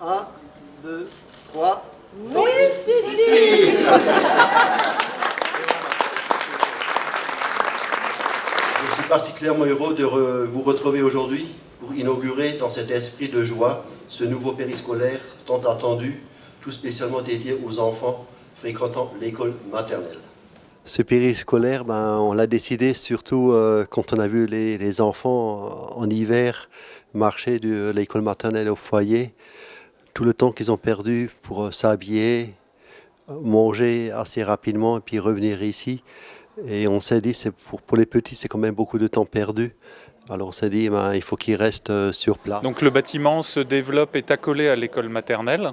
Un, deux, trois. Oui, Sylvie. Je suis particulièrement heureux de vous retrouver aujourd'hui pour inaugurer dans cet esprit de joie ce nouveau périscolaire tant attendu, tout spécialement dédié aux enfants fréquentant l'école maternelle. Ce périscolaire, on l'a décidé surtout quand on a vu les enfants en hiver marcher de l'école maternelle au foyer, tout le temps qu'ils ont perdu pour s'habiller, manger assez rapidement et puis revenir ici. Et on s'est dit, pour les petits, c'est quand même beaucoup de temps perdu. Alors on s'est dit, il faut qu'ils restent sur place. Donc le bâtiment se développe, est accolé à l'école maternelle,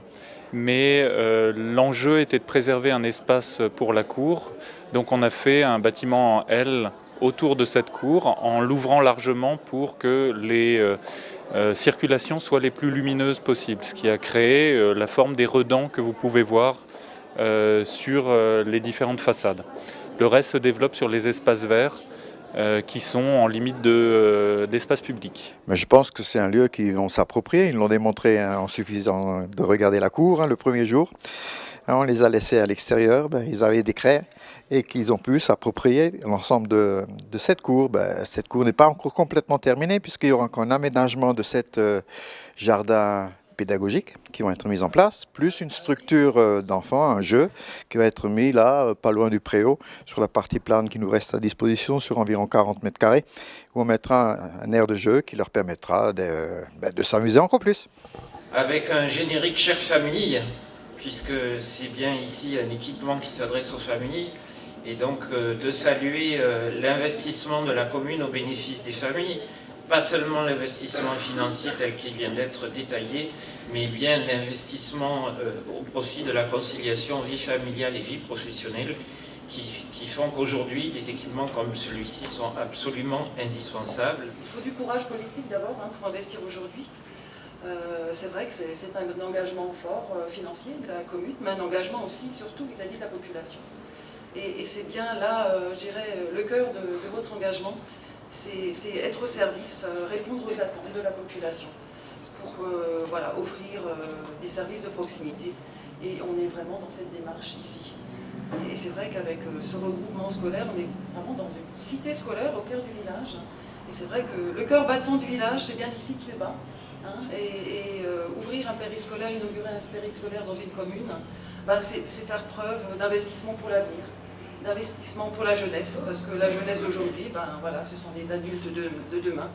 mais l'enjeu était de préserver un espace pour la cour. Donc on a fait un bâtiment en L autour de cette cour en l'ouvrant largement pour que les circulations soient les plus lumineuses possibles, ce qui a créé la forme des redans que vous pouvez voir sur les différentes façades. Le reste se développe sur les espaces verts qui sont en limite d'espace public. Mais je pense que c'est un lieu qu'ils vont s'approprier. Ils l'ont démontré en suffisant de regarder la cour le premier jour. On les a laissés à l'extérieur, ils avaient des craies et qu'ils ont pu s'approprier l'ensemble de cette cour. Cette cour n'est pas encore complètement terminée puisqu'il y aura encore un aménagement de cet jardin pédagogiques qui vont être mises en place, plus une structure d'enfants, un jeu qui va être mis là, pas loin du préau, sur la partie plane qui nous reste à disposition, sur environ 40 mètres carrés, où on mettra un aire de jeu qui leur permettra de s'amuser encore plus. Avec un générique Chère Famille, puisque c'est bien ici un équipement qui s'adresse aux familles, et donc de saluer l'investissement de la commune au bénéfice des familles, pas seulement l'investissement financier tel qu'il vient d'être détaillé, mais bien l'investissement au profit de la conciliation vie familiale et vie professionnelle qui font qu'aujourd'hui, des équipements comme celui-ci sont absolument indispensables. Il faut du courage politique d'abord pour investir aujourd'hui. C'est vrai que c'est un engagement fort financier de la commune, mais un engagement aussi surtout vis-à-vis de la population. Et c'est bien là, je dirais, le cœur de votre engagement. C'est être au service, répondre aux attentes de la population pour offrir des services de proximité. Et on est vraiment dans cette démarche ici. Et c'est vrai qu'avec ce regroupement scolaire, on est vraiment dans une cité scolaire au cœur du village. Et c'est vrai que le cœur battant du village, c'est bien ici qu'il bat. Ouvrir un périscolaire, inaugurer un périscolaire dans une commune, c'est faire preuve d'investissement pour l'avenir. D'investissement pour la jeunesse, parce que la jeunesse d'aujourd'hui, ce sont des adultes de demain.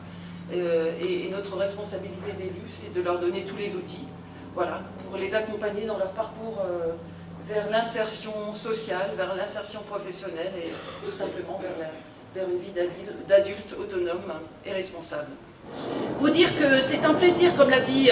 Et notre responsabilité d'élu, c'est de leur donner tous les outils, pour les accompagner dans leur parcours vers l'insertion sociale, vers l'insertion professionnelle et tout simplement vers une vie d'adulte autonome et responsable. Vous dire que c'est un plaisir, comme l'a dit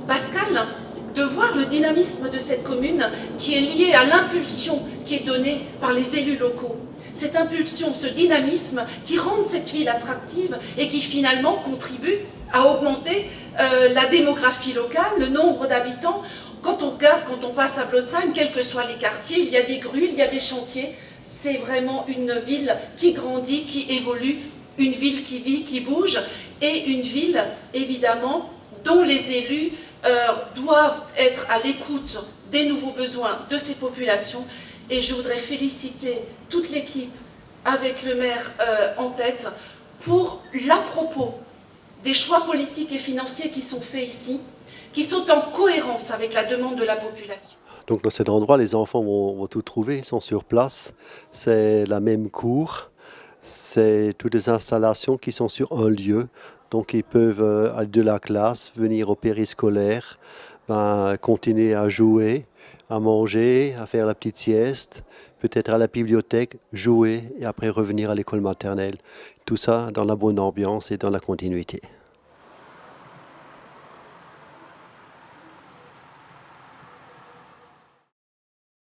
Pascal, de voir le dynamisme de cette commune qui est lié à l'impulsion qui est donnée par les élus locaux. Cette impulsion, ce dynamisme qui rend cette ville attractive et qui finalement contribue à augmenter la démographie locale, le nombre d'habitants. Quand on regarde, quand on passe à Blotzheim, quels que soient les quartiers, il y a des grues, il y a des chantiers. C'est vraiment une ville qui grandit, qui évolue, une ville qui vit, qui bouge, et une ville, évidemment, dont les élus doivent être à l'écoute des nouveaux besoins de ces populations. Et je voudrais féliciter toute l'équipe, avec le maire en tête, pour l'à-propos des choix politiques et financiers qui sont faits ici, qui sont en cohérence avec la demande de la population. Donc dans cet endroit, les enfants vont tout trouver, ils sont sur place. C'est la même cour, c'est toutes les installations qui sont sur un lieu. Donc ils peuvent aller de la classe, venir au périscolaire, continuer à jouer, à manger, à faire la petite sieste, peut-être à la bibliothèque, jouer et après revenir à l'école maternelle. Tout ça dans la bonne ambiance et dans la continuité.